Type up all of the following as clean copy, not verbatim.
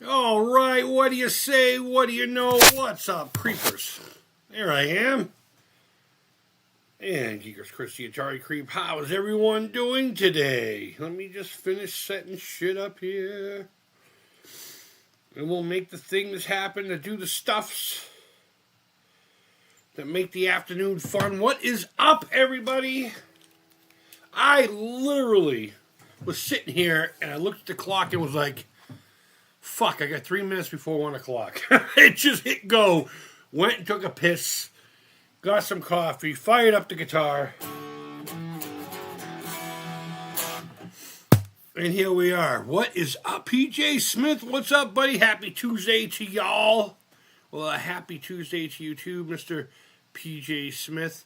All right, what do you say? What do you know? What's up, creepers? There I am. And Geekers Chris, the Atari Creep. How is everyone doing today? Let me just finish setting shit up here. And we'll make the things happen to do the stuffs that make the afternoon fun. What is up, everybody? I literally was sitting here and I looked at the clock and was like, fuck, I got 3 minutes before 1 o'clock. It just hit go. Went and took a piss. Got some coffee. Fired up the guitar. And here we are. What is up, PJ Smith? What's up, buddy? Happy Tuesday to y'all. Well, a happy Tuesday to you too, Mr. PJ Smith.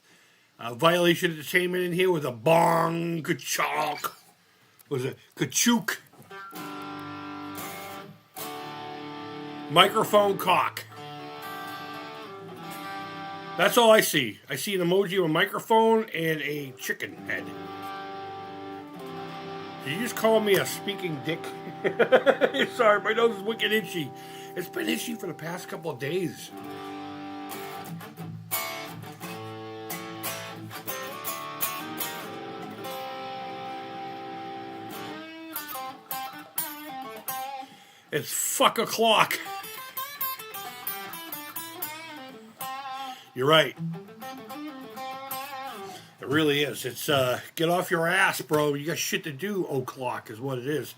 Violation Entertainment in here with a bong, ka-chonk. Was it ka-chook? Microphone cock. That's all I see. I see an emoji of a microphone and a chicken head. Did you just call me a speaking dick? Sorry, my nose is wicked itchy. It's been itchy for the past couple of days. It's fuck o'clock. You're right. It really is. It's get off your ass, bro. You got shit to do. O'clock is what it is.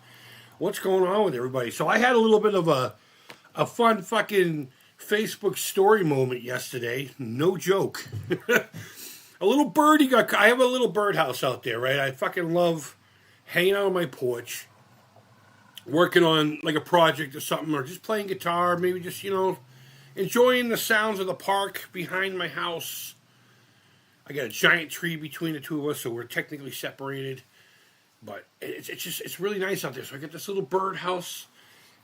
What's going on with everybody? So I had a little bit of a fun fucking Facebook story moment yesterday. No joke. A little birdie got. I have a little birdhouse out there, right? I fucking love hanging out on my porch, working on like a project or something, or just playing guitar, maybe just, enjoying the sounds of the park behind my house. I got a giant tree between the two of us, so we're technically separated. But it's really nice out there. So I got this little birdhouse,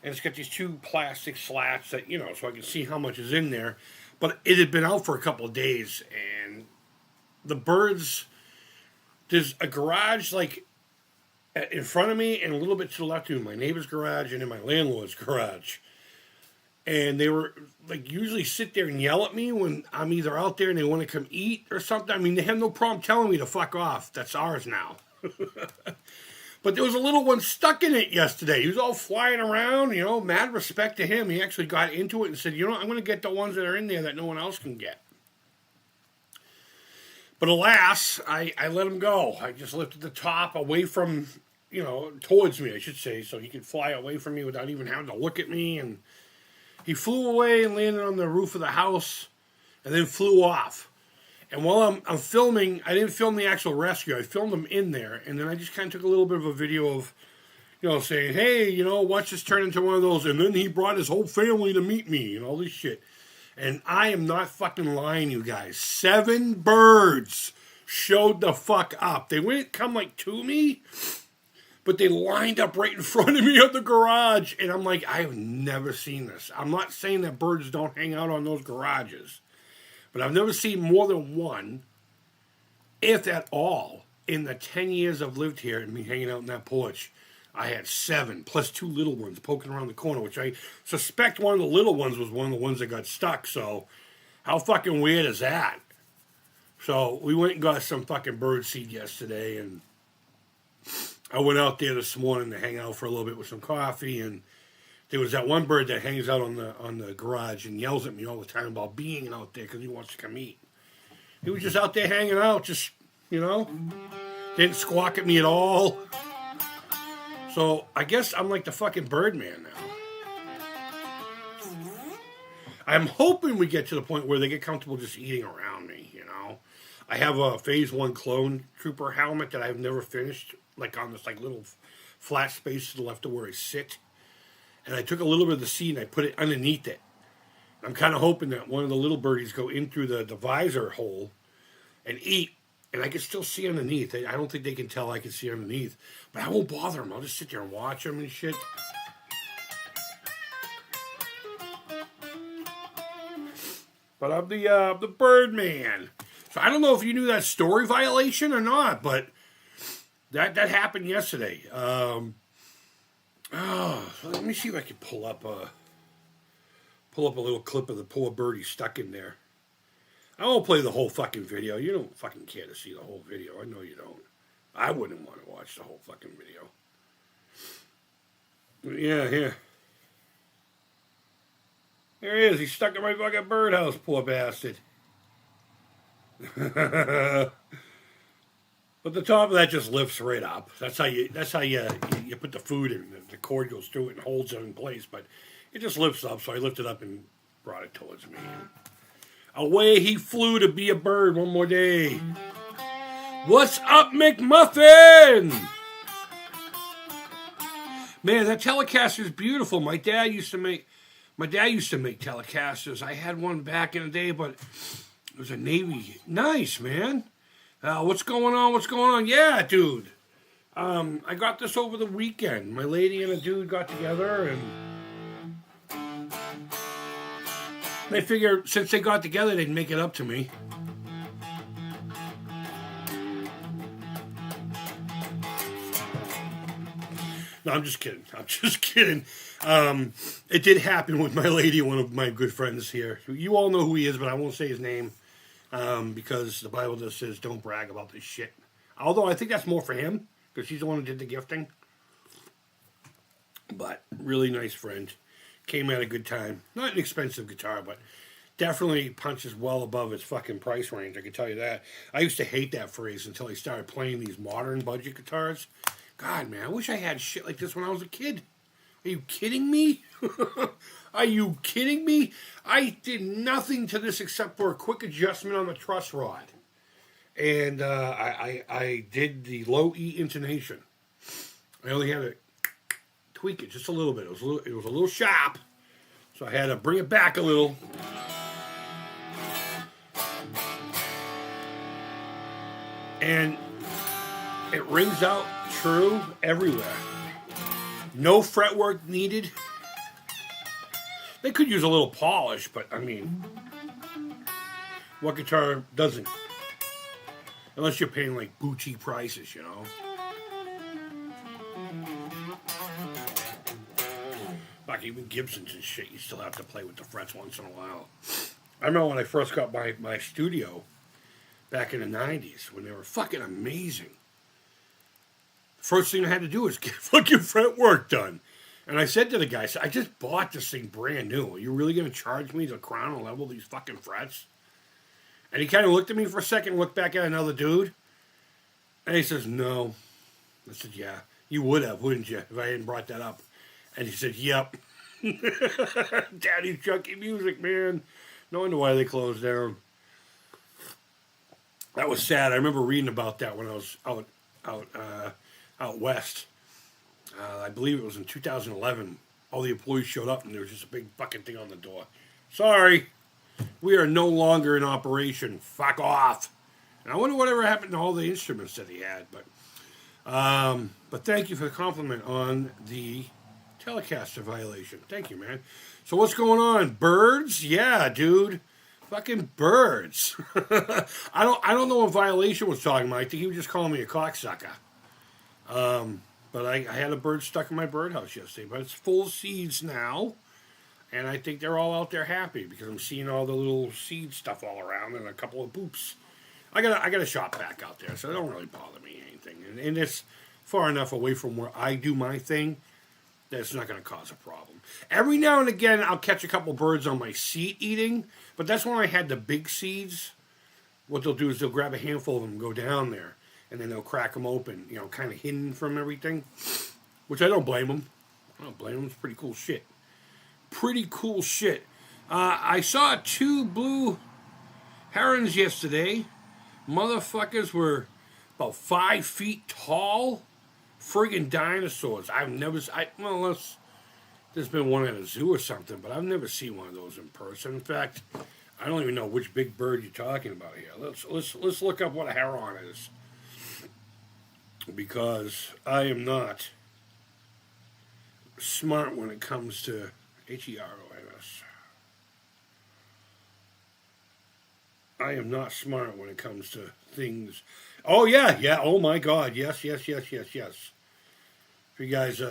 and it's got these two plastic slats that, so I can see how much is in there. But it had been out for a couple of days, and the birds, there's a garage like in front of me and a little bit to the left of me, my neighbor's garage and then my landlord's garage. And they were, like, usually sit there and yell at me when I'm either out there and they want to come eat or something. I mean, they have no problem telling me to fuck off. That's ours now. But there was a little one stuck in it yesterday. He was all flying around, mad respect to him. He actually got into it and said, I'm going to get the ones that are in there that no one else can get. But alas, I let him go. I just lifted the top away from, towards me, I should say, so he could fly away from me without even having to look at me. And he flew away and landed on the roof of the house and then flew off. And while I'm filming, I didn't film the actual rescue. I filmed him in there. And then I just kind of took a little bit of a video of, saying, hey, watch this turn into one of those. And then he brought his whole family to meet me and all this shit. And I am not fucking lying, you guys. 7 birds showed the fuck up. They wouldn't come like to me, but they lined up right in front of me at the garage. And I'm like, I have never seen this. I'm not saying that birds don't hang out on those garages, but I've never seen more than one, if at all, in the 10 years I've lived here and me hanging out in that porch. I had 7, plus 2 little ones poking around the corner, which I suspect one of the little ones was one of the ones that got stuck. So how fucking weird is that? So we went and got some fucking bird seed yesterday, and I went out there this morning to hang out for a little bit with some coffee, and there was that one bird that hangs out on the garage and yells at me all the time about being out there because he wants to come eat. He was just out there hanging out, just, didn't squawk at me at all. So I guess I'm like the fucking Birdman now. I'm hoping we get to the point where they get comfortable just eating around me, I have a Phase 1 clone trooper helmet that I've never finished, like on this like little flat space to the left of where I sit. And I took a little bit of the seed and I put it underneath it. I'm kind of hoping that one of the little birdies go in through the visor hole and eat. And I can still see underneath. I don't think they can tell I can see underneath. But I won't bother them. I'll just sit there and watch them and shit. But I'm the Birdman. So I don't know if you knew that story, Violation, or not. But that happened yesterday. Oh, so let me see if I can pull up a little clip of the poor birdie stuck in there. I won't play the whole fucking video. You don't fucking care to see the whole video. I know you don't. I wouldn't want to watch the whole fucking video. But yeah, here. There he is. He's stuck in my fucking birdhouse, poor bastard. But the top of that just lifts right up. That's how you put the food in. The cord goes through it and holds it in place. But it just lifts up. So I lifted up and brought it towards me. Away he flew to be a bird one more day. What's up, McMuffin? Man, that Telecaster is beautiful. My dad used to make Telecasters. I had one back in the day, but it was a Navy. Nice, man. What's going on? Yeah, dude. I got this over the weekend. My lady and a dude got together, and they figured since they got together, they'd make it up to me. No, I'm just kidding. It did happen with my lady, one of my good friends here. You all know who he is, but I won't say his name because the Bible just says don't brag about this shit. Although I think that's more for him because he's the one who did the gifting. But really nice friend. Came at a good time. Not an expensive guitar, but definitely punches well above its fucking price range. I can tell you that. I used to hate that phrase until I started playing these modern budget guitars. God, man, I wish I had shit like this when I was a kid. Are you kidding me? Are you kidding me? I did nothing to this except for a quick adjustment on the truss rod. And I did the low E intonation. I only had to tweak it just a little bit. It was a little sharp. So I had to bring it back a little. And it rings out true everywhere. No fretwork needed. They could use a little polish, but I mean, what guitar doesn't? Unless you're paying like boutique prices, you know. Like even Gibsons and shit, you still have to play with the frets once in a while. I remember when I first got my studio back in the 90s, when they were fucking amazing. First thing I had to do was get fucking fretwork done. And I said to the guy, I just bought this thing brand new. Are you really going to charge me to crown and level these fucking frets? And he kind of looked at me for a second, looked back at another dude. And he says, no. I said, yeah, you would have, wouldn't you, if I hadn't brought that up? And he said, yep. Daddy's junky music, man. No wonder why they closed down. That was sad. I remember reading about that when I was out west. I believe it was in 2011. All the employees showed up and there was just a big fucking thing on the door. Sorry, we are no longer in operation. Fuck off. And I wonder whatever happened to all the instruments that he had. But thank you for the compliment on the Telecaster violation. Thank you, man. So what's going on? Birds? Yeah, dude. Fucking birds. I don't know what violation was talking about. I think he was just calling me a cocksucker. But I had a bird stuck in my birdhouse yesterday. But it's full of seeds now. And I think they're all out there happy because I'm seeing all the little seed stuff all around and a couple of poops. I got a shop back out there, so it don't really bother me anything. And it's far enough away from where I do my thing that it's not going to cause a problem. Every now and again, I'll catch a couple birds on my seat eating, but that's when I had the big seeds. What they'll do is they'll grab a handful of them and go down there, and then they'll crack them open, you know, kind of hidden from everything, which I don't blame them. I don't blame them. It's pretty cool shit. Pretty cool shit. I saw 2 blue herons yesterday. Motherfuckers were about 5 feet tall. Friggin' dinosaurs. Unless there's been one at a zoo or something, but I've never seen one of those in person. In fact, I don't even know which big bird you're talking about here. Let's look up what a heron is. Because I am not smart when it comes to Herons. I am not smart when it comes to things. Oh, yeah. Oh, my God. Yes. If you guys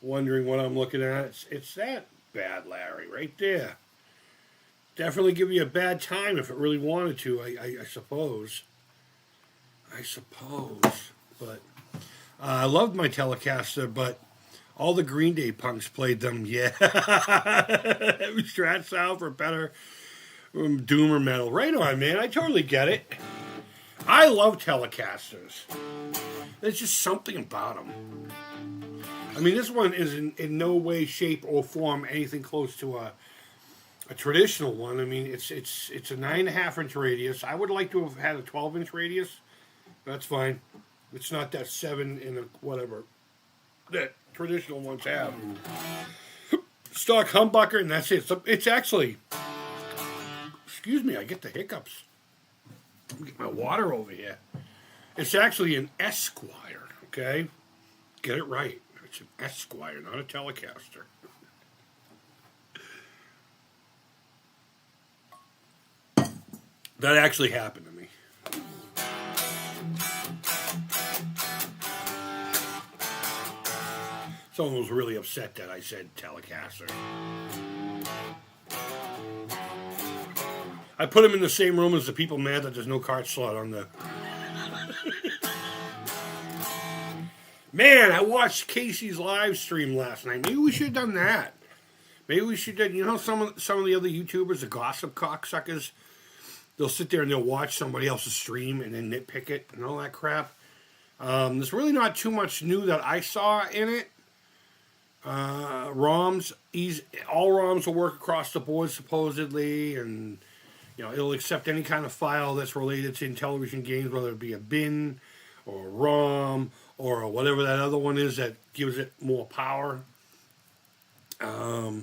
wondering what I'm looking at, it's that bad, Larry, right there. Definitely give you a bad time if it really wanted to, I suppose. I suppose. But I loved my Telecaster, but all the Green Day punks played them. Yeah. Strat sound for better doom or metal. Right on, man. I totally get it. I love Telecasters. There's just something about them. I mean, this one is in no way, shape, or form anything close to a traditional one. I mean, it's a 9.5-inch radius. I would like to have had a 12-inch radius. That's fine. It's not that 7 and a whatever that traditional ones have. Stock humbucker, and that's it. So it's actually, excuse me, I get the hiccups. Let me get my water over here. It's actually an Esquire, okay? Get it right. It's an Esquire, not a Telecaster. That actually happened to me. Someone was really upset that I said Telecaster. I put him in the same room as the people mad that there's no card slot on the... Man, I watched Casey's live stream last night. Maybe we should have done that. Maybe we should have... You know, some of the other YouTubers, the gossip cocksuckers, they'll sit there and they'll watch somebody else's stream and then nitpick it and all that crap. There's really not too much new that I saw in it. ROMs, all ROMs will work across the board supposedly, and you know it'll accept any kind of file that's related to Intellivision games, whether it be a bin or a ROM or whatever that other one is that gives it more power. A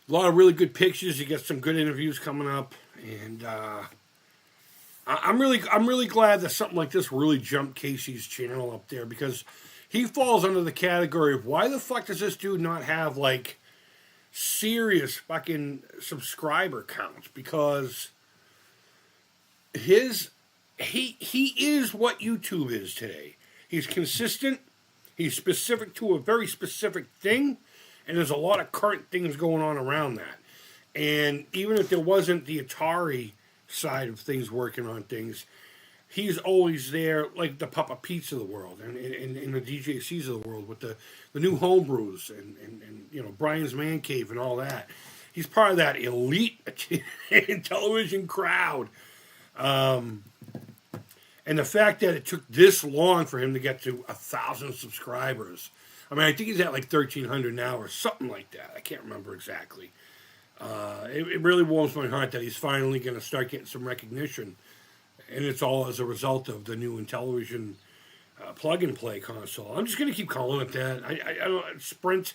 lot of really good pictures. You get some good interviews coming up, and I'm really glad that something like this really jumped Casey's channel up there, because he falls under the category of why the fuck does this dude not have like serious fucking subscriber counts? Because he is what YouTube is today. He's consistent. He's specific to a very specific thing, and there's a lot of current things going on around that. And even if there wasn't the Atari side of things working on things, he's always there, like the Papa Pete's of the world and the DJCs of the world with the new homebrews and you know, Brian's Man Cave and all that. He's part of that elite television crowd. And the fact that it took this long for him to get to 1,000 subscribers. I mean, I think he's at like 1,300 now or something like that. I can't remember exactly. It really warms my heart that he's finally going to start getting some recognition. And it's all as a result of the new Intellivision plug-and-play console. I'm just going to keep calling it that. I don't, Sprint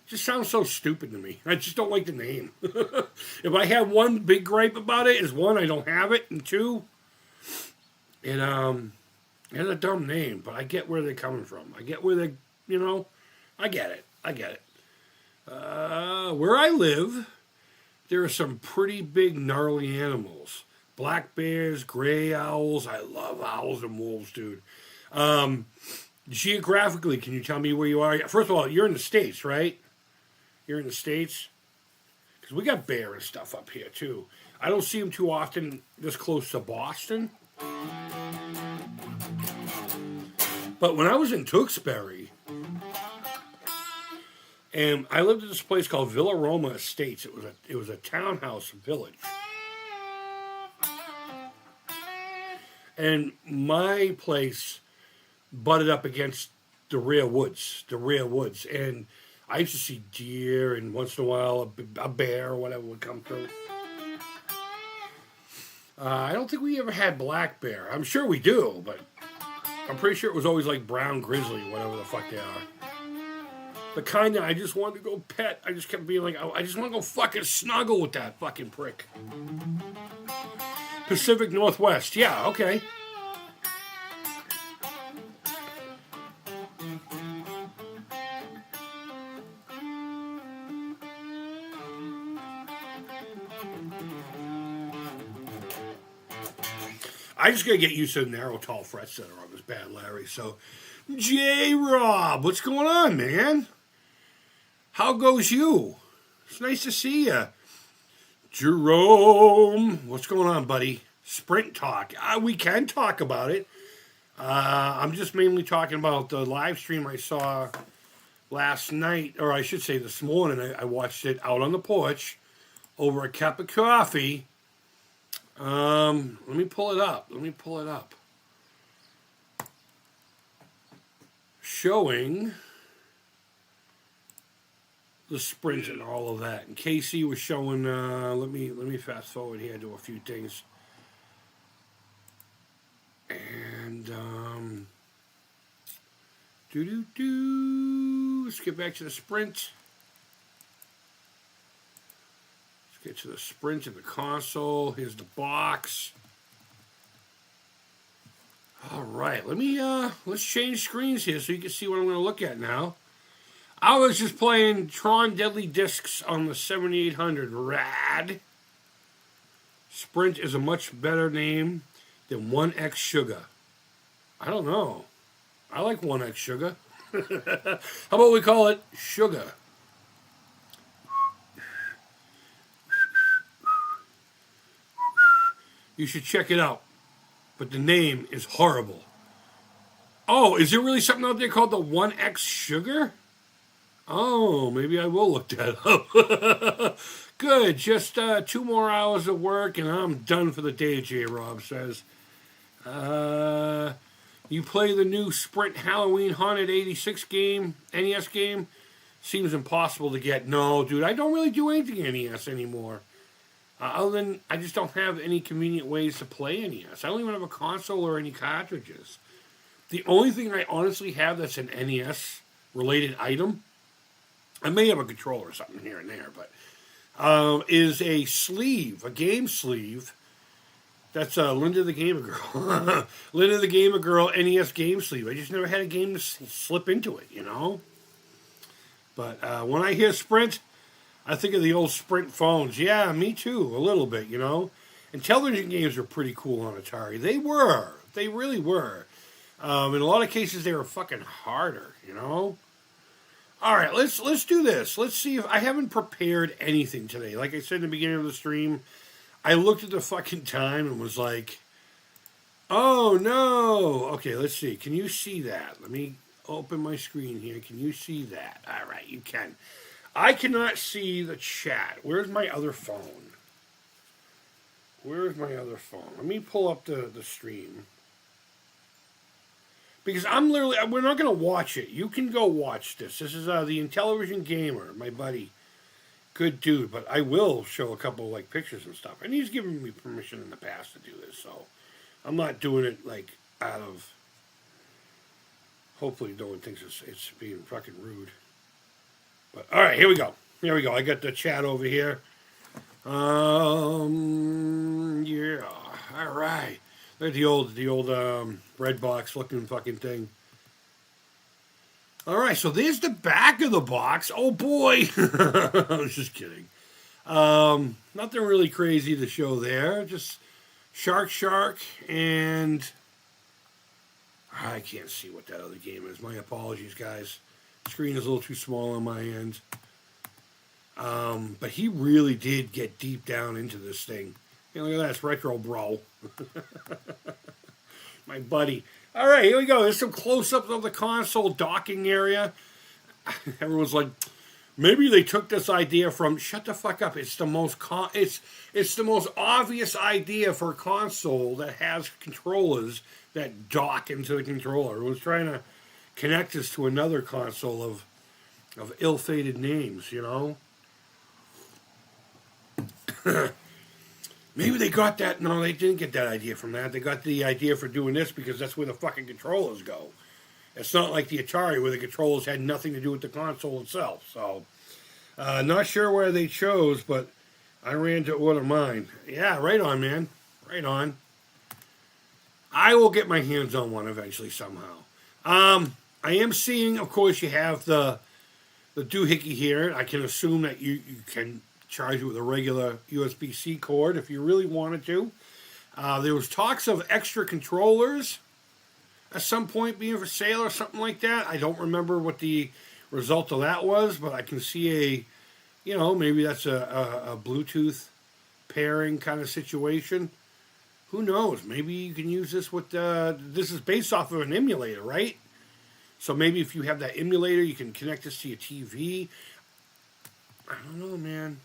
just sounds so stupid to me. I just don't like the name. If I have one big gripe about it, is one, I don't have it, and two, it's a dumb name, but I get where they're coming from. I get where they, you know, I get it. Where I live, there are some pretty big, gnarly animals. Black bears, gray owls. I love owls and wolves, dude. Geographically, can you tell me where you are? First of all, you're in the States, right? You're in the States? Because we got bear and stuff up here, too. I don't see them too often this close to Boston. But when I was in Tewksbury, and I lived at this place called Villa Roma Estates. It was a townhouse village. And my place butted up against the rear woods. And I used to see deer, and once in a while a bear or whatever would come through. I don't think we ever had black bear. I'm sure we do, but I'm pretty sure it was always like brown grizzly, whatever the fuck they are. The kind that I just wanted to go pet. I just kept being like, I just want to go fucking snuggle with that fucking prick. Pacific Northwest. Yeah, okay. I just gotta get used to the narrow, tall frets that are on this bad Larry. So J-Rob, what's going on, man? How goes you? It's nice to see you. Jerome, what's going on, buddy? Sprint talk. We can talk about it. I'm just mainly talking about the live stream I saw last night, or I should say this morning. I watched it out on the porch over a cup of coffee. Let me pull it up. Showing the sprint and all of that. And Casey was showing. Let me fast forward here to a few things. And let's get back to the sprint. Let's get to the sprint of the console. Here's the box. All right, let's change screens here so you can see what I'm going to look at now. I was just playing Tron Deadly Discs on the 7800. Rad. Sprint is a much better name than 1X Sugar. I don't know. I like 1X Sugar. How about we call it Sugar? You should check it out. But the name is horrible. Oh, is there really something out there called the 1X Sugar? Oh, maybe I will look that up. Good. Just 2 more hours of work and I'm done for the day, J-Rob says. You play the new Sprint Halloween Haunted 86 game, NES game? Seems impossible to get. No, dude, I don't really do anything NES anymore. Other than I just don't have any convenient ways to play NES. I don't even have a console or any cartridges. The only thing I honestly have that's an NES-related item, I may have a controller or something here and there, but is a sleeve, a game sleeve. That's Linda the Gamer Girl. Linda the Gamer Girl NES game sleeve. I just never had a game to slip into it, you know? But when I hear Sprint, I think of the old Sprint phones. Yeah, me too, a little bit, you know? And television games were pretty cool on Atari. They were. They really were. In a lot of cases, they were fucking harder, you know? All right, let's do this. Let's see if I haven't prepared anything today. Like I said in the beginning of the stream, I looked at the fucking time and was like, oh, no. Okay, let's see. Can you see that? Let me open my screen here. Can you see that? All right, you can. I cannot see the chat. Where's my other phone? Where's my other phone? Let me pull up the stream. Because we're not going to watch it. You can go watch this. This is the Intellivision Gamer, my buddy. Good dude, but I will show a couple like pictures and stuff. And he's given me permission in the past to do this, so I'm not doing it like out of... Hopefully no one thinks it's being fucking rude. But, all right, here we go. Here we go. I got the chat over here. Yeah. All right. Look at the old red box looking fucking thing. All right, so there's the back of the box. Oh boy, I was just kidding. Nothing really crazy to show there. Just Shark, and I can't see what that other game is. My apologies, guys. Screen is a little too small on my end. But he really did get deep down into this thing. Hey, look at that. It's retro, bro. My buddy. All right, here we go. There's some close-ups of the console docking area. Everyone's like, maybe they took this idea from... Shut the fuck up. It's the most it's the most obvious idea for a console that has controllers that dock into the controller. It was trying to connect us to another console of ill-fated names, you know? Maybe they got that. No, they didn't get that idea from that. They got the idea for doing this because that's where the fucking controllers go. It's not like the Atari where the controllers had nothing to do with the console itself. So, not sure where they chose, but I ran to order mine. Yeah, right on, man. Right on. I will get my hands on one eventually somehow. I am seeing, of course, you have the doohickey here. I can assume that you can charge it with a regular USB-C cord if you really wanted to. There was talks of extra controllers. at some point being for sale or something like that. I don't remember what the result of that was, but I can see maybe that's a Bluetooth pairing kind of situation. Who knows? Maybe you can use this with, this is based off of an emulator, right? So maybe if you have that emulator, you can connect this to your TV. I don't know, man.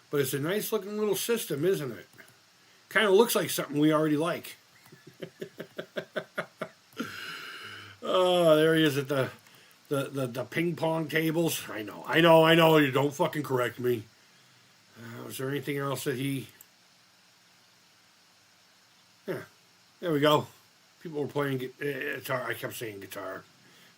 But it's a nice looking little system, isn't it? Kind of looks like something we already like. Oh, there he is at the ping pong tables. I know. You don't fucking correct me. Was there anything else that he... Yeah, there we go. People were playing guitar. I kept saying guitar.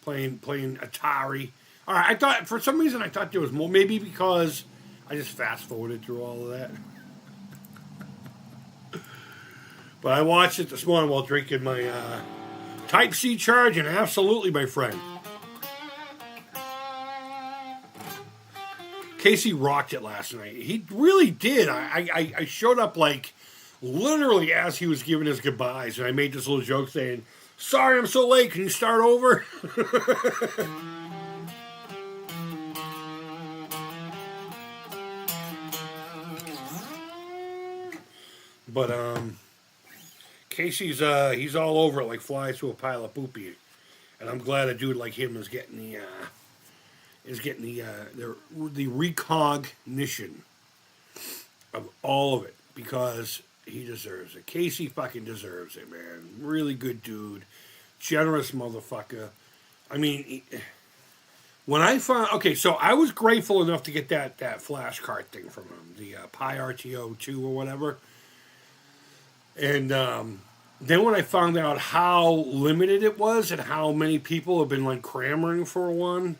Playing Atari. All right, for some reason I thought there was more. Maybe because I just fast forwarded through all of that. But I watched it this morning while drinking my Type-C charge, and absolutely, my friend. Casey rocked it last night. He really did. I showed up like literally as he was giving his goodbyes, and I made this little joke saying, "Sorry I'm so late, can you start over?" But Casey's he's all over it like flies through a pile of poopy, and I'm glad a dude like him is getting the recognition of all of it, because he deserves it. Casey fucking deserves it, man. Really good dude, generous motherfucker. I mean, when I found, okay, so I was grateful enough to get that flash card thing from him, the Pi RTO 2 or whatever. And then when I found out how limited it was and how many people have been like clamoring for one,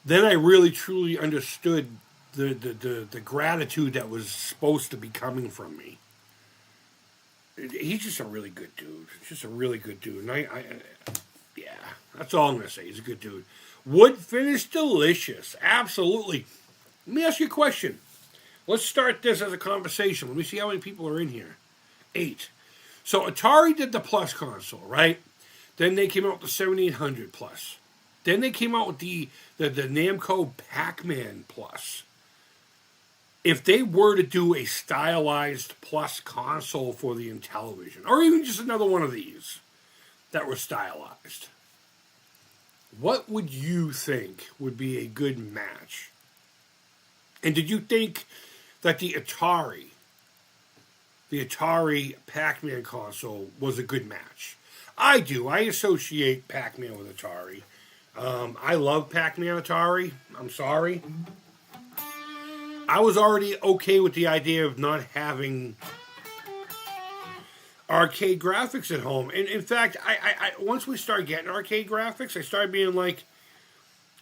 then I really truly understood the gratitude that was supposed to be coming from me. He's just a really good dude. Just a really good dude. And yeah, that's all I'm going to say. He's a good dude. Wood finish, delicious. Absolutely. Let me ask you a question. Let's start this as a conversation. Let me see how many people are in here. 8. So Atari did the Plus console, right? Then they came out with the 7800 Plus. Then they came out with the Namco Pac-Man Plus. If they were to do a stylized Plus console for the Intellivision, or even just another one of these that were stylized, what would you think would be a good match? And did you think that the Atari Pac-Man console was a good match? I do. I associate Pac-Man with Atari. I love Pac-Man Atari. I'm sorry. I was already okay with the idea of not having arcade graphics at home. And in fact, I once we started getting arcade graphics, I started being like,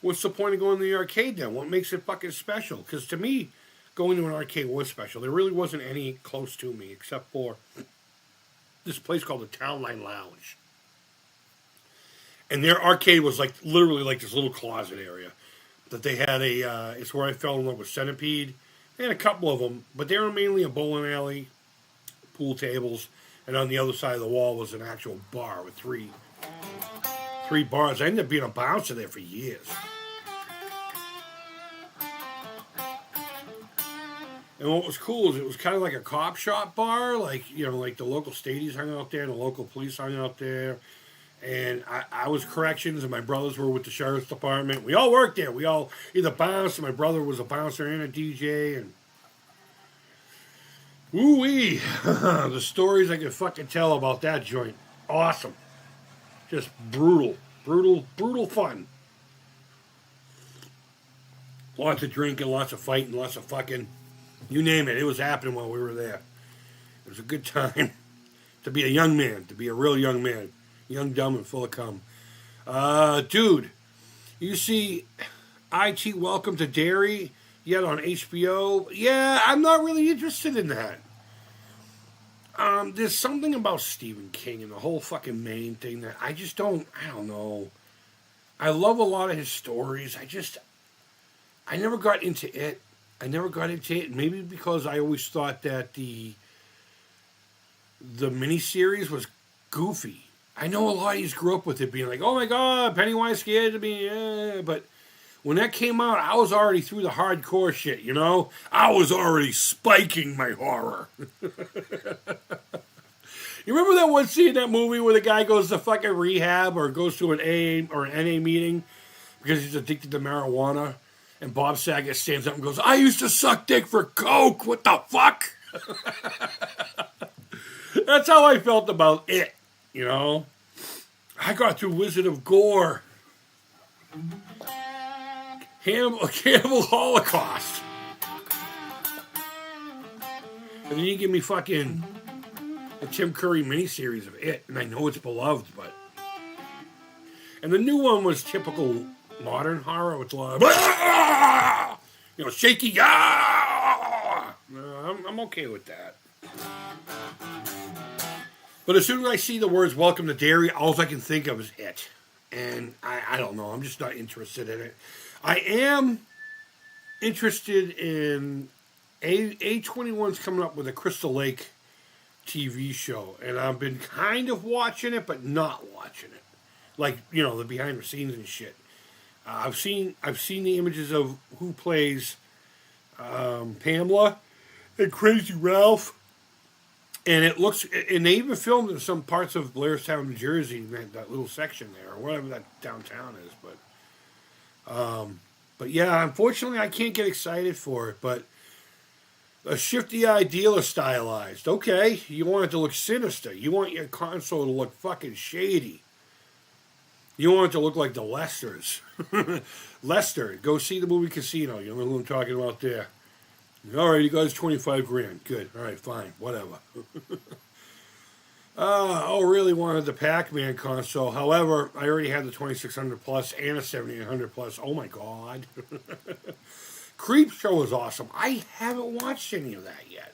what's the point of going to the arcade then? What makes it fucking special? Because to me, going to an arcade was special. There really wasn't any close to me except for this place called the Town Line Lounge. And their arcade was like literally like this little closet area that they had it's where I fell in love with Centipede. They had a couple of them, but they were mainly a bowling alley, pool tables, and on the other side of the wall was an actual bar with three bars. I ended up being a bouncer there for years. And what was cool is it was kind of like a cop shop bar, like like the local stadies hung out there, and the local police hung out there. And I was corrections, and my brothers were with the sheriff's department. We all worked there. We all either bounced, and my brother was a bouncer and a DJ. And woo-wee, the stories I could fucking tell about that joint. Awesome. Just brutal fun. Lots of drinking, lots of fighting, lots of fucking. You name it. It was happening while we were there. It was a good time to be a young man, to be a real young man. Young, dumb, and full of cum. Dude, you see IT Welcome to Derry yet on HBO? Yeah, I'm not really interested in that. There's something about Stephen King and the whole fucking Maine thing that I don't know. I love a lot of his stories. I never got into it. Maybe because I always thought that the miniseries was goofy. I know a lot of you grew up with it being like, oh my God, Pennywise scared me. But when that came out, I was already through the hardcore shit, you know? I was already spiking my horror. You remember that one scene in that movie where the guy goes to fucking rehab or goes to an AA or an NA meeting because he's addicted to marijuana? And Bob Saget stands up and goes, I used to suck dick for coke. What the fuck? That's how I felt about it, you know? I got through Wizard of Gore. Cannibal Holocaust. And then you give me fucking a Tim Curry miniseries of it, and I know it's beloved, but... And the new one was typical modern horror with a lot of... You know, shaky... I'm okay with that. But as soon as I see the words Welcome to Derry, all I can think of is it. And I don't know, I'm just not interested in it. I am interested in... A21's coming up with a Crystal Lake TV show, and I've been kind of watching it, but not watching it. Like, you know, the behind the scenes and shit. I've seen the images of who plays Pamela and Crazy Ralph, and it looks, and they even filmed in some parts of Blairstown, New Jersey, that little section there, or whatever that downtown is. But yeah, unfortunately, I can't get excited for it. But a shifty ideal is stylized. Okay, you want it to look sinister. You want your console to look fucking shady. You want it to look like the Lesters. Lester, go see the movie Casino. You know who I'm talking about there. All right, you guys, $25,000. Good. All right, fine. Whatever. Really wanted the Pac-Man console. However, I already had the 2600 plus and a 7800 plus. Oh my God. Creep Show is awesome. I haven't watched any of that yet.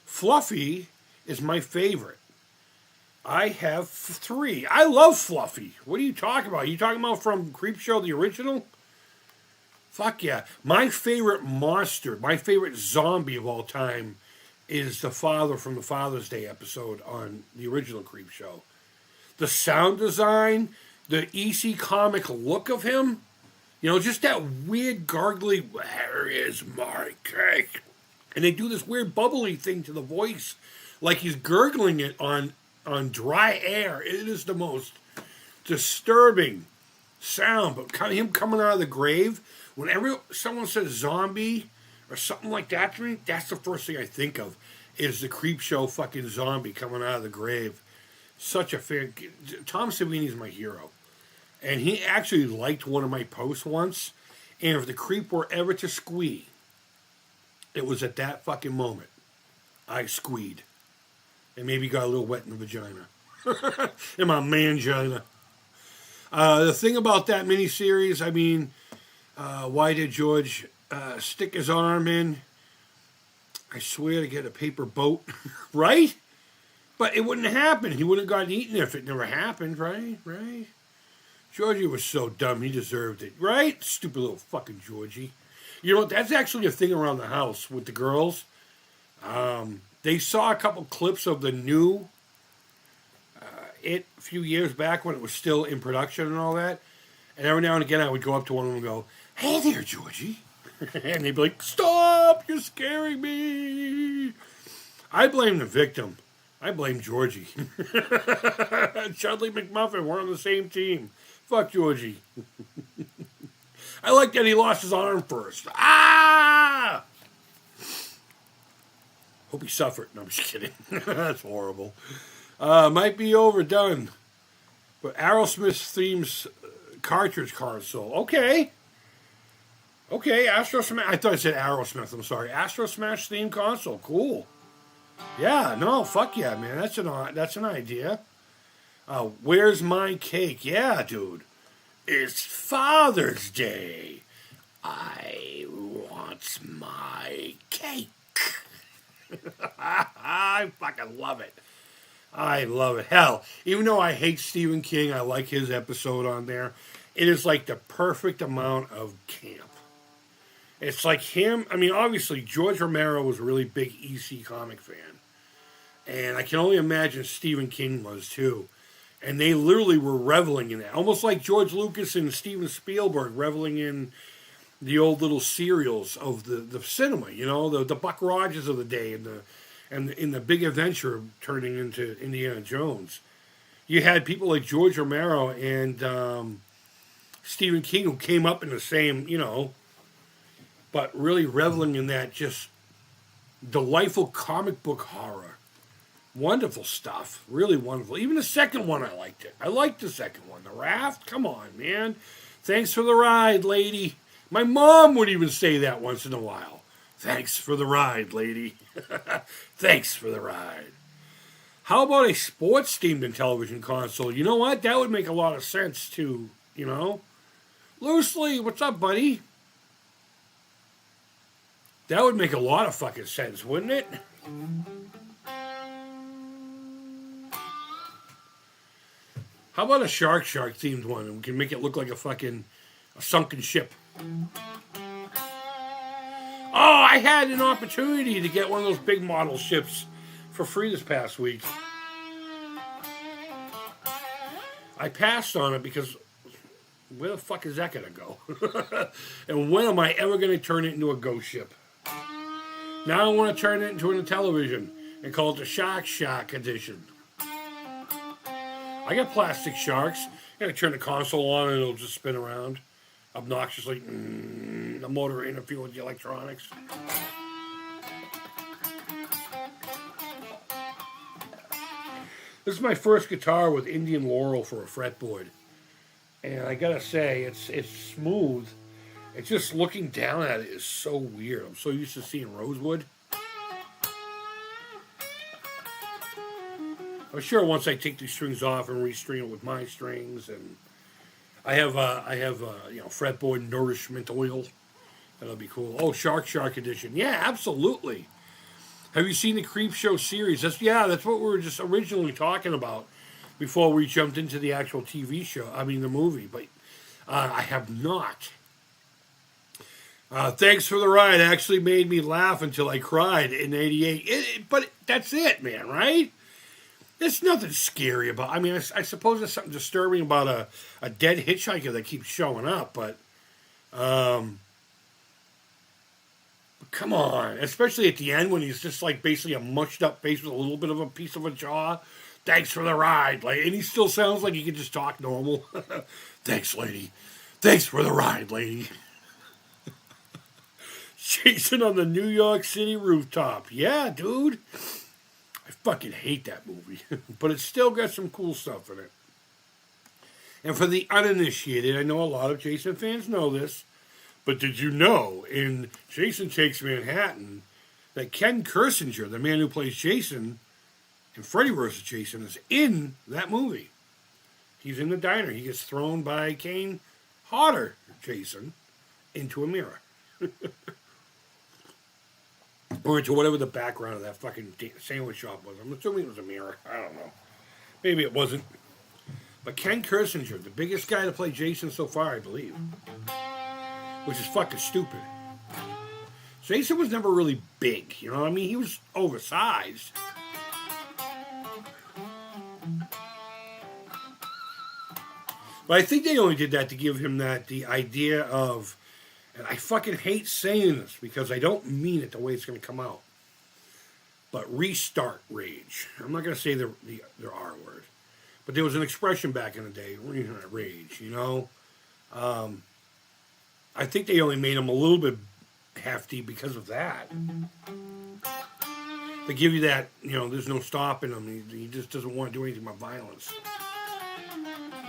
Fluffy is my favorite. I have 3. I love Fluffy. What are you talking about? Are you talking about from Creep Show, the original? Fuck yeah. My favorite monster, my favorite zombie of all time is the father from the Father's Day episode on the original Creep Show. The sound design, the EC comic look of him, you know, just that weird gargly, where is my cake? And they do this weird bubbly thing to the voice, like he's gurgling it on dry air. It is the most disturbing sound. But him coming out of the grave, whenever someone says zombie or something like that to me, that's the first thing I think of, is the Creep Show fucking zombie coming out of the grave. Such a fan. Tom Savini's my hero. And he actually liked one of my posts once. And if the creep were ever to squee, it was at that fucking moment I squeed. And maybe got a little wet in the vagina. In my mangina. The thing about that miniseries, I mean, why did George stick his arm in? I swear to get a paper boat. Right? But it wouldn't happen. He wouldn't have gotten eaten if it never happened, right? Right? Georgie was so dumb, he deserved it. Right? Stupid little fucking Georgie. You know, that's actually a thing around the house with the girls. They saw a couple clips of the new It a few years back when it was still in production and all that. And every now and again I would go up to one of them and go, hey there, Georgie. And they'd be like, stop, you're scaring me. I blame the victim. I blame Georgie. Chudley McMuffin, we're on the same team. Fuck Georgie. I like that he lost his arm first. Ah! Hope he suffered. No, I'm just kidding. That's horrible. Might be overdone. But Aerosmith themes cartridge console. Okay. Okay, Astro Smash. I thought I said Aerosmith. I'm sorry. Astro Smash theme console. Cool. Yeah, no, fuck yeah, man. That's an idea. Where's my cake? Yeah, dude. It's Father's Day. I want my cake. I fucking love it. I love it. Hell, even though I hate Stephen King, I like his episode on there. It is like the perfect amount of camp. It's like him. I mean, obviously, George Romero was a really big EC comic fan. And I can only imagine Stephen King was too. And they literally were reveling in that. Almost like George Lucas and Steven Spielberg reveling in the old little serials of the cinema, the Buck Rogers of the day and in the Big Adventure turning into Indiana Jones. You had people like George Romero and Stephen King who came up in the same, but really reveling in that just delightful comic book horror. Wonderful stuff. Really wonderful. Even the second one, I liked it. I liked the second one. The Raft? Come on, man. Thanks for the ride, lady. My mom would even say that once in a while. Thanks for the ride, lady. Thanks for the ride. How about a sports-themed television console? You know what? That would make a lot of sense, too, Loosely, what's up, buddy? That would make a lot of fucking sense, wouldn't it? How about a shark themed one? And we can make it look like a sunken ship. Oh, I had an opportunity to get one of those big model ships for free this past week. I passed on it because where the fuck is that going to go? And when am I ever going to turn it into a ghost ship? Now I want to turn it into a television and call it the Shark Edition. I got plastic sharks. I turn the console on and it'll just spin around obnoxiously. The motor interfere with the electronics. This is my first guitar with Indian Laurel for a fretboard. And I gotta say, it's smooth. It's just looking down at it is so weird. I'm so used to seeing rosewood. I'm sure once I take these strings off and restring it with my strings, and I have fretboard nourishment oil. That'll be cool. Oh, Shark Edition. Yeah, absolutely. Have you seen the Creep Show series? That's what we were just originally talking about before we jumped into the actual TV show. I mean, the movie. But I have not. Thanks for the ride. Actually made me laugh until I cried in '88. But that's it, man, right? There's nothing scary about. I mean, I suppose there's something disturbing about a dead hitchhiker that keeps showing up, but come on, especially at the end when he's just like basically a mushed up face with a little bit of a piece of a jaw. Thanks for the ride, and he still sounds like he can just talk normal. Thanks, lady. Thanks for the ride, lady. Jason on the New York City rooftop. Yeah, dude. I fucking hate that movie, but it's still got some cool stuff in it. And for the uninitiated, I know a lot of Jason fans know this, but did you know in Jason Takes Manhattan that Ken Kersinger, the man who plays Jason in Freddy vs. Jason, is in that movie? He's in the diner. He gets thrown by Kane Hodder, Jason, into a mirror. Or into whatever the background of that fucking sandwich shop was. I'm assuming it was a mirror. I don't know. Maybe it wasn't. But Ken Kersinger, the biggest guy to play Jason so far, I believe. Which is fucking stupid. Jason was never really big, you know what I mean? He was oversized. But I think they only did that to give him the idea of, and I fucking hate saying this because I don't mean it the way it's going to come out, but restart rage. I'm not going to say the R word, but there was an expression back in the day, rage, you know? I think they only made him a little bit hefty because of that. They give you that, there's no stopping him. He just doesn't want to do anything but violence.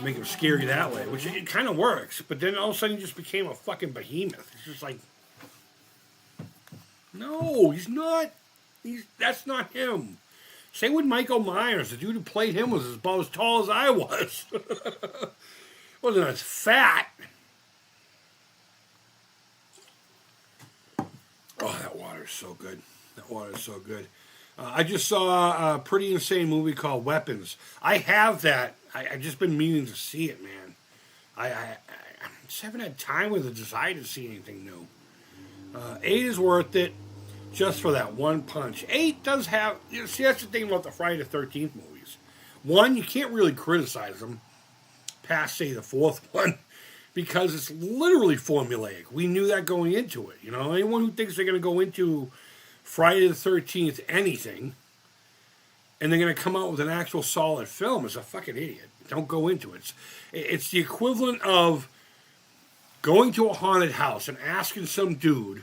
Make him scary that way, which it kind of works. But then all of a sudden he just became a fucking behemoth. It's just like, no, he's not. That's not him. Same with Michael Myers. The dude who played him was about as tall as I was. Wasn't as fat. Oh, that water is so good. That water is so good. I just saw a pretty insane movie called Weapons. I have that. I've just been meaning to see it, man. I just haven't had time or the desire to see anything new. 8 is worth it just for that one punch. 8 does have... see, that's the thing about the Friday the 13th movies. One, you can't really criticize them past, say, the fourth one, because it's literally formulaic. We knew that going into it. You know, anyone who thinks they're going to go into Friday the 13th anything, and they're going to come out with an actual solid film is a fucking idiot. Don't go into it. It's the equivalent of going to a haunted house and asking some dude,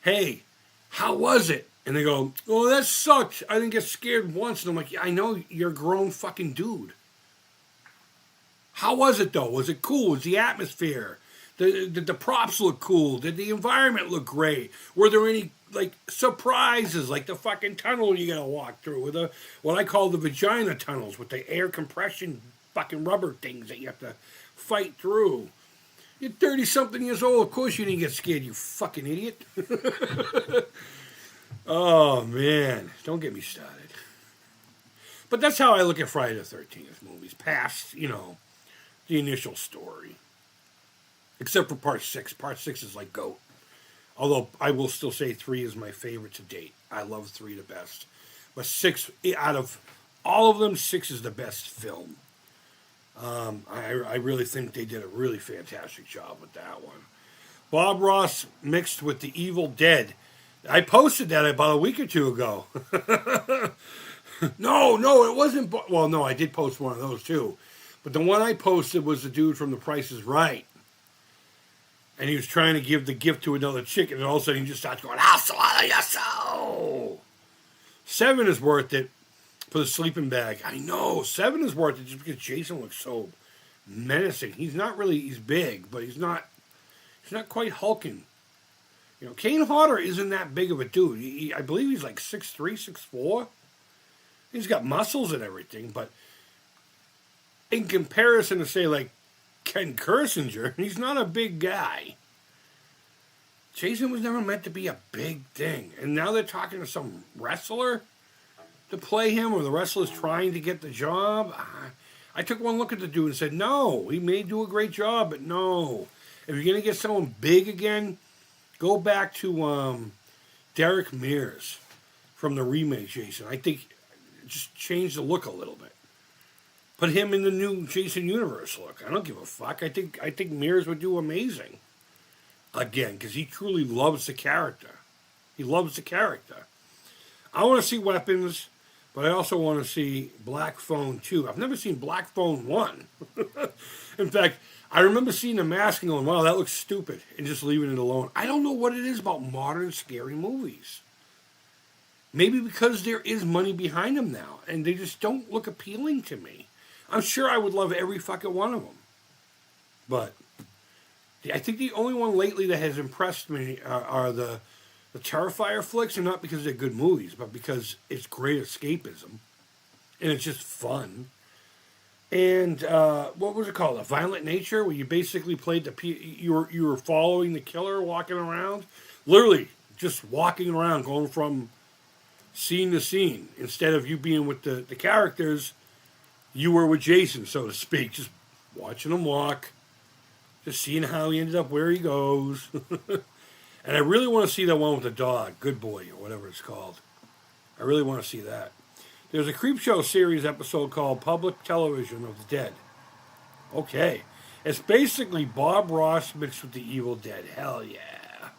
hey, how was it? And they go, oh, that sucked. I didn't get scared once. And I'm like, yeah, I know, you're a grown fucking dude. How was it, though? Was it cool? Was the atmosphere? Did the props look cool? Did the environment look great? Were there any, like, surprises, like the fucking tunnel you gotta walk through, or what I call the vagina tunnels with the air compression fucking rubber things that you have to fight through? You're 30-something years old. Of course you didn't get scared, you fucking idiot. Oh, man. Don't get me started. But that's how I look at Friday the 13th movies, past, you know, the initial story. Except for Part 6. Part 6 is like GOAT. Although I will still say 3 is my favorite to date. I love 3 the best. But 6, out of all of them, 6 is the best film. I really think they did a really fantastic job with that one. Bob Ross mixed with The Evil Dead. I posted that about a week or two ago. No, it wasn't. Well, no, I did post one of those too. But the one I posted was the dude from The Price is Right. And he was trying to give the gift to another chick, and all of a sudden he just starts going, I'll swallow your soul. 7 is worth it for the sleeping bag. I know, 7 is worth it just because Jason looks so menacing. He's big, but he's not quite hulking. You know, Kane Hodder isn't that big of a dude. I believe he's like 6'3", 6'4". He's got muscles and everything, but in comparison to, say, like Ken Kersinger, he's not a big guy. Jason was never meant to be a big thing. And now they're talking to some wrestler to play him, or the wrestler's trying to get the job. I took one look at the dude and said, no, he may do a great job, but no. If you're going to get someone big again, go back to Derek Mears from the remake Jason. I think just change the look a little bit. Put him in the new Jason Universe look. I don't give a fuck. I think Mears would do amazing. Again, because he truly loves the character. He loves the character. I want to see Weapons, but I also want to see Black Phone 2. I've never seen Black Phone 1. In fact, I remember seeing The Mask and going, wow, that looks stupid, and just leaving it alone. I don't know what it is about modern scary movies. Maybe because there is money behind them now, and they just don't look appealing to me. I'm sure I would love every fucking one of them. But I think the only one lately that has impressed me are the Terrifier flicks, and not because they're good movies, but because it's great escapism, and it's just fun. And what was it called? A Violent Nature, where you basically played you were following the killer walking around, literally just walking around, going from scene to scene. Instead of you being with the characters, you were with Jason, so to speak, just watching him walk, just seeing how he ended up where he goes. And I really want to see that one with the dog, Good Boy, or whatever it's called. I really want to see that. There's a Creep Show series episode called Public Television of the Dead. Okay. It's basically Bob Ross mixed with the Evil Dead. Hell yeah.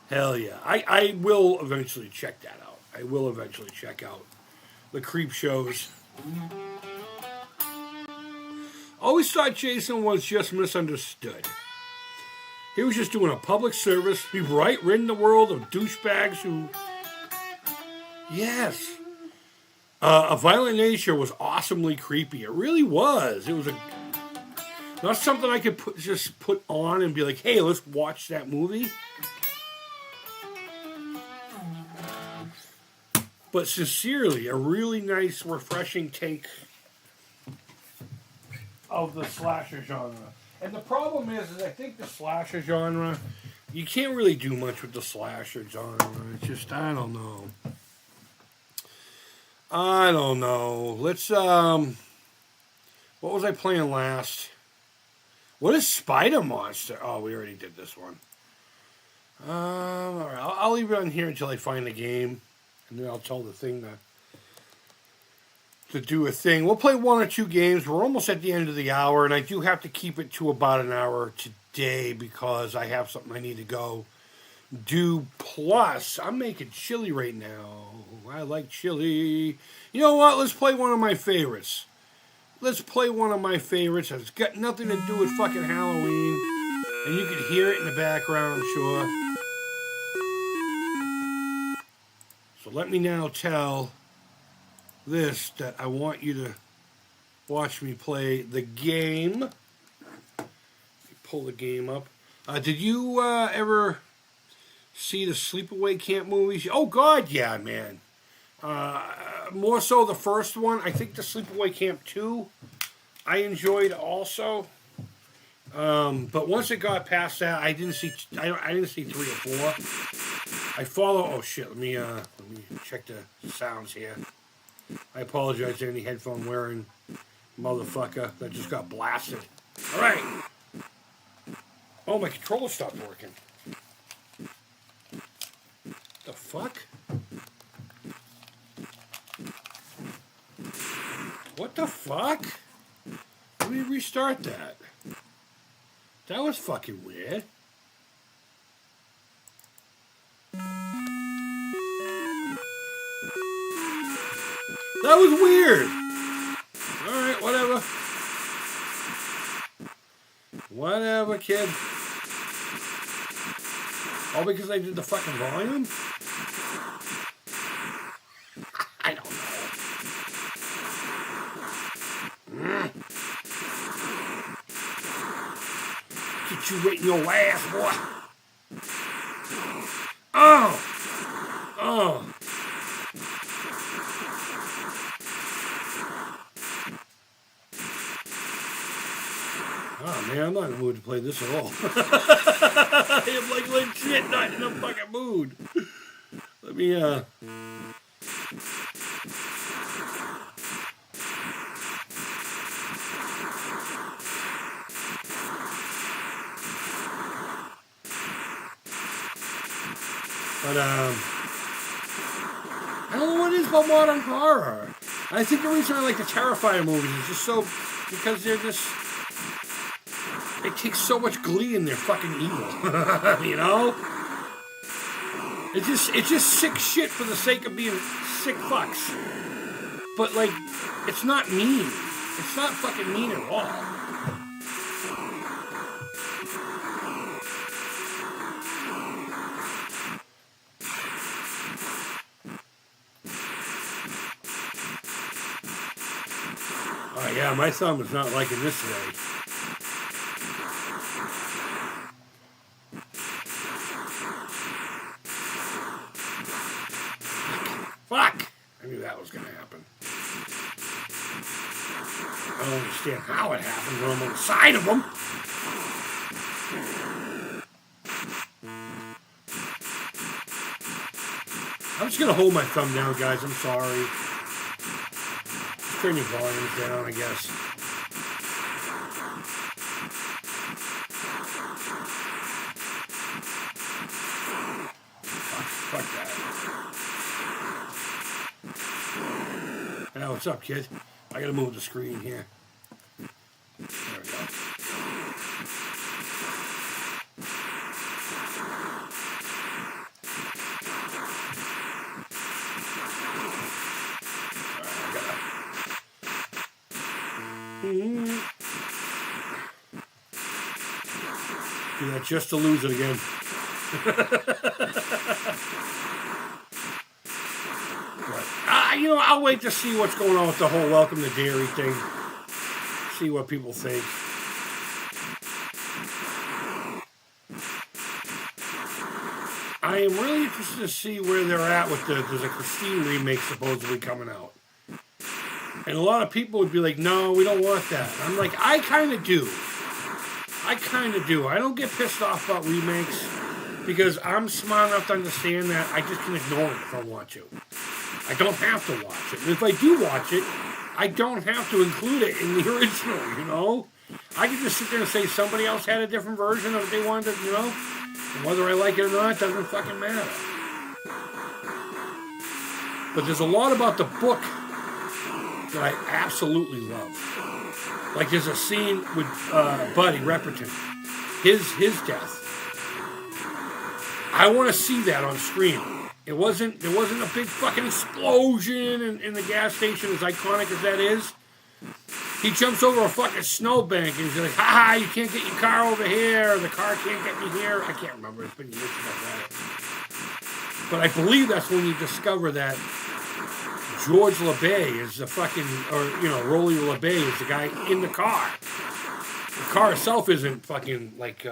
Hell yeah. I will eventually check that out. I will eventually check out the Creep Shows. Always thought Jason was just misunderstood. He was just doing a public service. He rid the world of douchebags who... Yes. A Violent Nature was awesomely creepy. It really was. It was not something I could just put on and be like, hey, let's watch that movie. But sincerely, a really nice, refreshing take of the slasher genre. And the problem is I think the slasher genre, you can't really do much with the slasher genre. It's just, I don't know. Let's, what was I playing last? What is Spider Monster? Oh, we already did this one. All right, I'll leave it on here until I find the game. And then I'll tell the thing to do a thing. We'll play 1 or 2 games. We're almost at the end of the hour, and I do have to keep it to about an hour today because I have something I need to go do. Plus, I'm making chili right now. I like chili. You know what? Let's play one of my favorites. Let's play one of my favorites. It's got nothing to do with fucking Halloween. And you can hear it in the background, I'm sure. So let me now tell this that I want you to watch me play the game. Let me pull the game up. Did you ever see the Sleepaway Camp movies? Oh, God, yeah, man. More so the first one. I think the Sleepaway Camp 2 I enjoyed also. But once it got past that, I didn't see 3 or 4. I follow. Oh shit! Let me check the sounds here. I apologize to any headphone wearing motherfucker that just got blasted. All right. Oh, my controller stopped working. The fuck? What the fuck? Let me restart that. That was fucking weird. That was weird. Alright, whatever. Whatever, kid. All because I did the fucking volume? I don't know. Get you right in your ass, boy. Oh! Oh! Oh, man, I'm not in the mood to play this at all. I am like legit not in the fucking mood. Let me, But, I don't know what it is about modern horror. I think the reason I like the Terrifier movies is just so, because they're just, they take so much glee in their fucking evil. You know? It's just sick shit for the sake of being sick fucks. But, like, it's not mean. It's not fucking mean at all. Oh, yeah, my thumb is not liking this today. Fuck! I knew that was going to happen. I don't understand how it happened when I'm on the side of them. I'm just going to hold my thumb down, guys. I'm sorry. Turn your volumes down, I guess. Fuck that. Now, what's up, kid? I gotta move the screen here. There we go. Do that just to lose it again. You know, I'll wait to see what's going on with the whole welcome to dairy thing. See what people think. I am really interested to see where they're at with there's a Christine remake supposedly coming out. And a lot of people would be like, no, we don't want that. And I'm like, I kind of do. I don't get pissed off about remakes because I'm smart enough to understand that I just can ignore it if I want to. I don't have to watch it. And if I do watch it, I don't have to include it in the original, you know? I can just sit there and say somebody else had a different version of what they wanted, you know? And whether I like it or not doesn't fucking matter. But there's a lot about the book that I absolutely love. Like there's a scene with Buddy Repperton, his death. I want to see that on screen. There wasn't a big fucking explosion in the gas station, as iconic as that is. He jumps over a fucking snowbank and he's like, ha, you can't get your car over here, the car can't get me here. I can't remember, it's been years since I read it. But I believe that's when you discover that George LeBay is the fucking, or, you know, Rolly LeBay is the guy in the car. The car itself isn't fucking, like,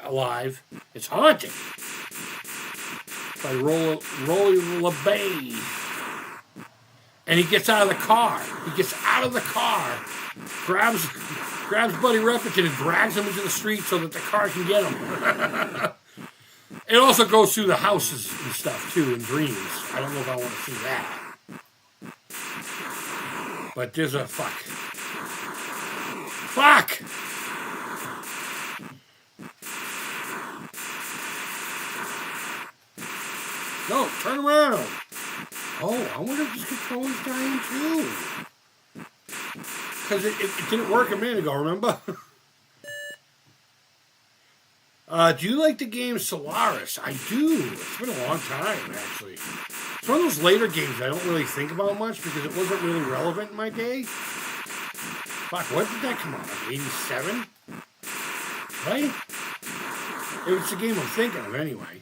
alive. It's haunted. By Rolly LeBay. And he gets out of the car. Grabs Buddy Repperton and drags him into the street so that the car can get him. It also goes through the houses and stuff, too, in dreams. I don't know if I want to see that. But there's a fuck. No, turn around. Oh, I wonder if this controller's dying too. Because it didn't work a minute ago, remember? Do you like the game Solaris? I do. It's been a long time, actually. It's one of those later games I don't really think about much because it wasn't really relevant in my day. Fuck, what did that come out? Like 87? Right? It's the game I'm thinking of anyway.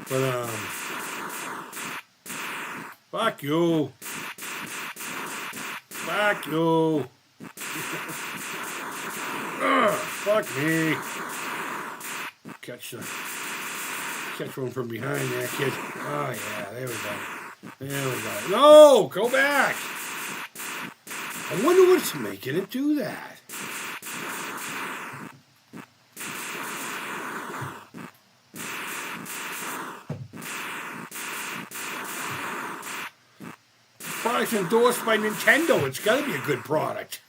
But, fuck you. Fuck you. Fuck me. Catch one from behind there, kid. Oh, yeah, there we go. No, go back. I wonder what's making it do that. Product's endorsed by Nintendo. It's got to be a good product.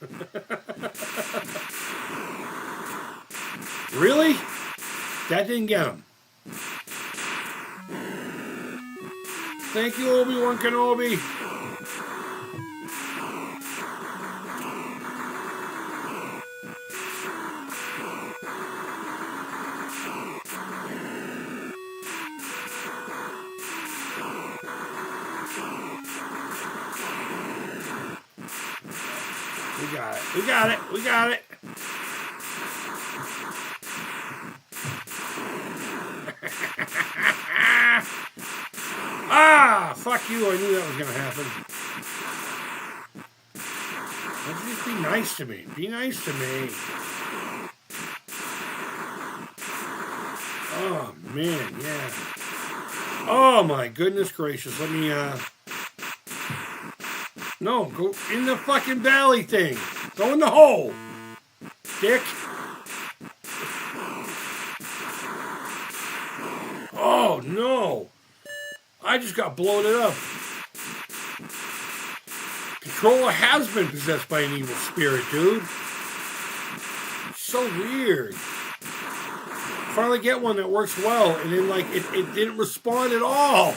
Really? That didn't get him. Thank you, Obi-Wan Kenobi. We got it. Ah, fuck you. I knew that was going to happen. Just be nice to me. Be nice to me. Oh, man, yeah. Oh, my goodness gracious. Let me, No, go in the fucking valley thing. Go in the hole, dick. Oh, no. I just got bloated up. Controller has been possessed by an evil spirit, dude. So weird. Finally get one that works well, and then, like, it didn't respond at all.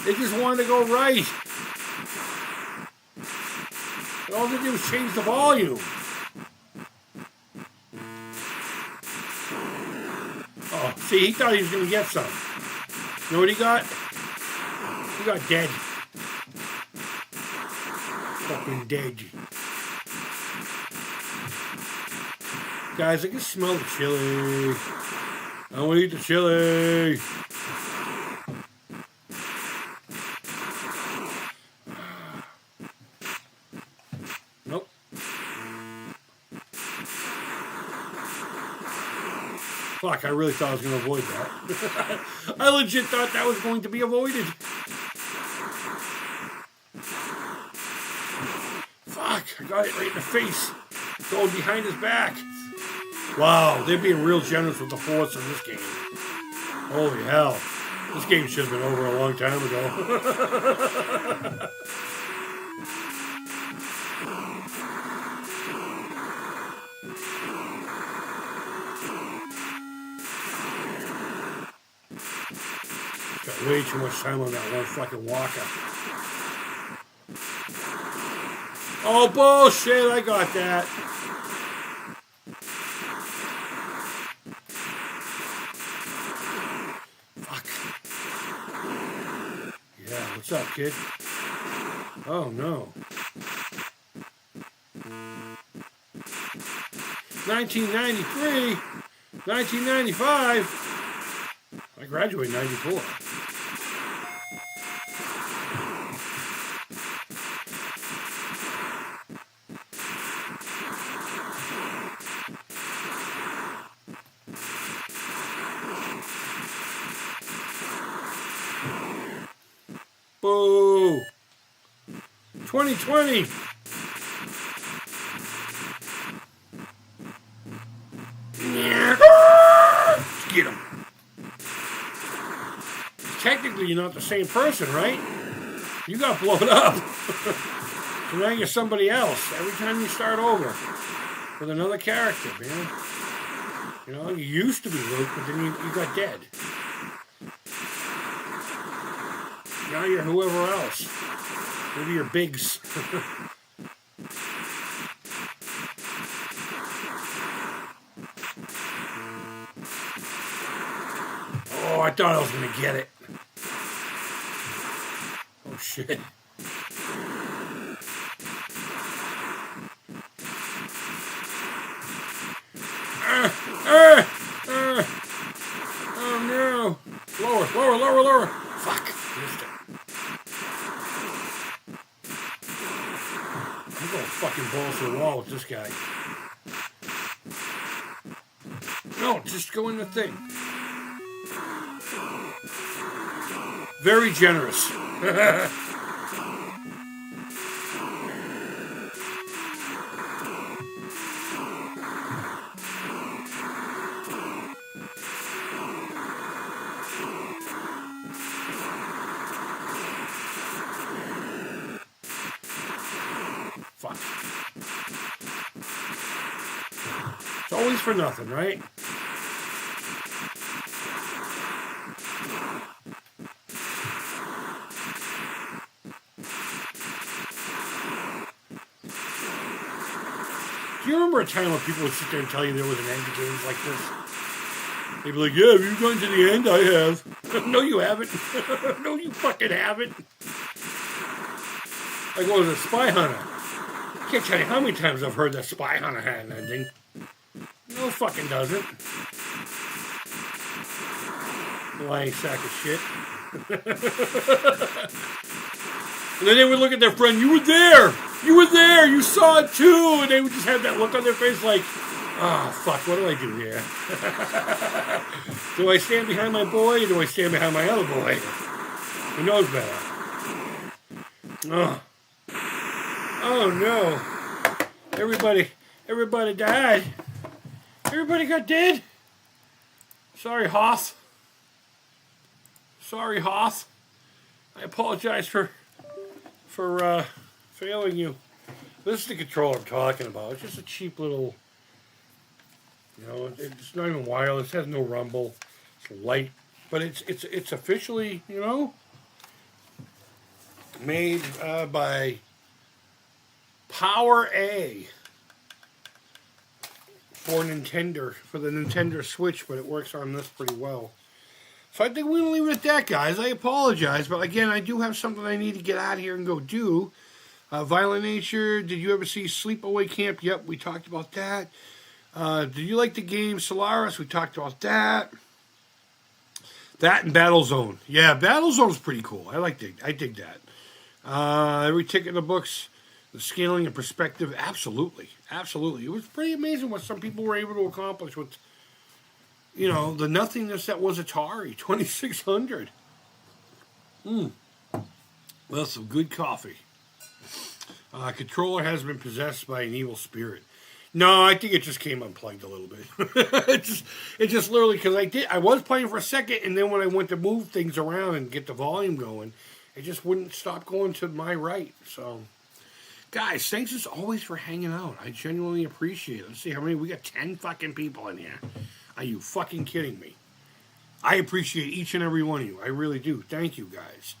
It just wanted to go right. And all they did was change the volume. Oh, see, he thought he was going to get some. You know what he got? He got dead. Fucking dead. Guys, I can smell the chili. I want to eat the chili. Nope. Fuck, I really thought I was going to avoid that. I legit thought that was going to be avoided. Fuck, I got it right in the face. Going behind his back. Wow, they're being real generous with the force in this game. Holy hell. This game should have been over a long time ago. Spent way too much time on that one fucking walker. Oh, bullshit, I got that. Fuck. Yeah, what's up, kid? Oh, no. 1993, 1995. I graduated in 94. Boo! 2020. Get him. Technically, you're not the same person, right? You got blown up. So now you're somebody else. Every time you start over with another character, man. You know, you used to be Luke, but then you got dead. Now you're whoever else. Maybe you're Biggs. Oh, I thought I was going to get it. Oh, shit. Oh, no. Lower. Fuck. Missed it. I'm going fucking balls to the wall with this guy. No, just go in the thing. Very generous. Fuck. It's always for nothing, right? Do you remember a time when people would sit there and tell you there was an end to games like this? They'd be like, yeah, have you gone to the end? I have. No, you haven't. No, you fucking haven't. Like, what was it, Spy Hunter? I can't tell you how many times I've heard that Spy Hunter had an ending. No fucking doesn't. Lying sack of shit. And then they would look at their friend, you were there! You were there! You saw it too! And they would just have that look on their face like, oh, fuck, what do I do here? Do I stand behind my boy or do I stand behind my other boy? Who knows better? Oh. Oh no. Everybody died. Everybody got dead. Sorry, Hoth. I apologize for failing you. This is the controller I'm talking about. It's just a cheap little, you know, it's not even wireless, it has no rumble, it's light, but it's officially, you know, made by Power A for the Nintendo Switch, but it works on this pretty well. So I think we're going to leave it at that, guys. I apologize, but again, I do have something I need to get out of here and go do. Violent Nature, did you ever see Sleepaway Camp? Yep, we talked about that. Did you like the game Solaris? We talked about that. That and Battlezone. Yeah, Battlezone's pretty cool. I dig that. Every tick in the books, the scaling and perspective, absolutely. It was pretty amazing what some people were able to accomplish with, you know, the nothingness that was Atari 2600. Well, some good coffee. Controller has been possessed by an evil spirit. No, I think it just came unplugged a little bit. it just literally, because I was playing for a second, and then when I went to move things around and get the volume going, it just wouldn't stop going to my right. So, guys, thanks as always for hanging out. I genuinely appreciate it. Let's see how many. We got 10 fucking people in here. Are you fucking kidding me? I appreciate each and every one of you. I really do. Thank you, guys.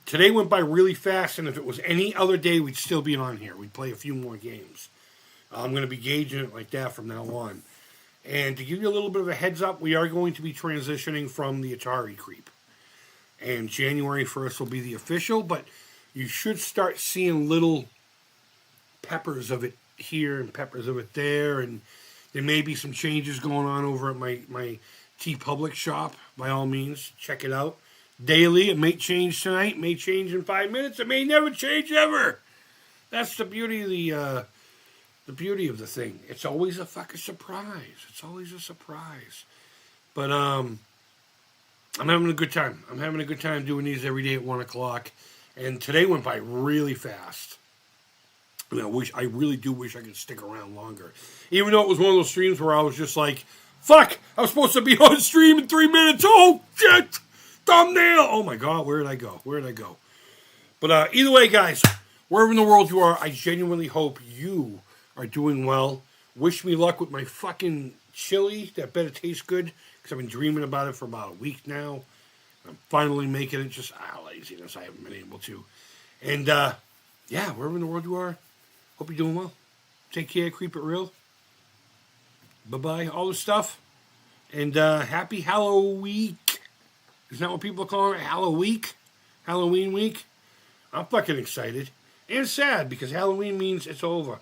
Today went by really fast, and if it was any other day, we'd still be on here. We'd play a few more games. I'm going to be gauging it like that from now on. And to give you a little bit of a heads up, we are going to be transitioning from the Atari Creep. And January 1st will be the official, but you should start seeing little peppers of it here and peppers of it there. And there may be some changes going on over at my TeePublic shop. By all means, check it out. Daily, it may change tonight, may change in 5 minutes, it may never change ever. That's the beauty of the thing. It's always a fucking surprise. It's always a surprise. But I'm having a good time. I'm having a good time doing these every day at 1 o'clock. And today went by really fast. I really do wish I could stick around longer. Even though it was one of those streams where I was just like, fuck, I was supposed to be on stream in 3 minutes. Oh, shit. Thumbnail! Oh my God, where did I go? But either way, guys, wherever in the world you are, I genuinely hope you are doing well. Wish me luck with my fucking chili. That better taste good, because I've been dreaming about it for about a week now. I'm finally making it. Just laziness. I haven't been able to. And yeah, wherever in the world you are, hope you're doing well. Take care. Keep it real. Bye-bye. All this stuff. And happy Halloween. Isn't that what people are calling it? Halloween week? I'm fucking excited. And sad, because Halloween means it's over.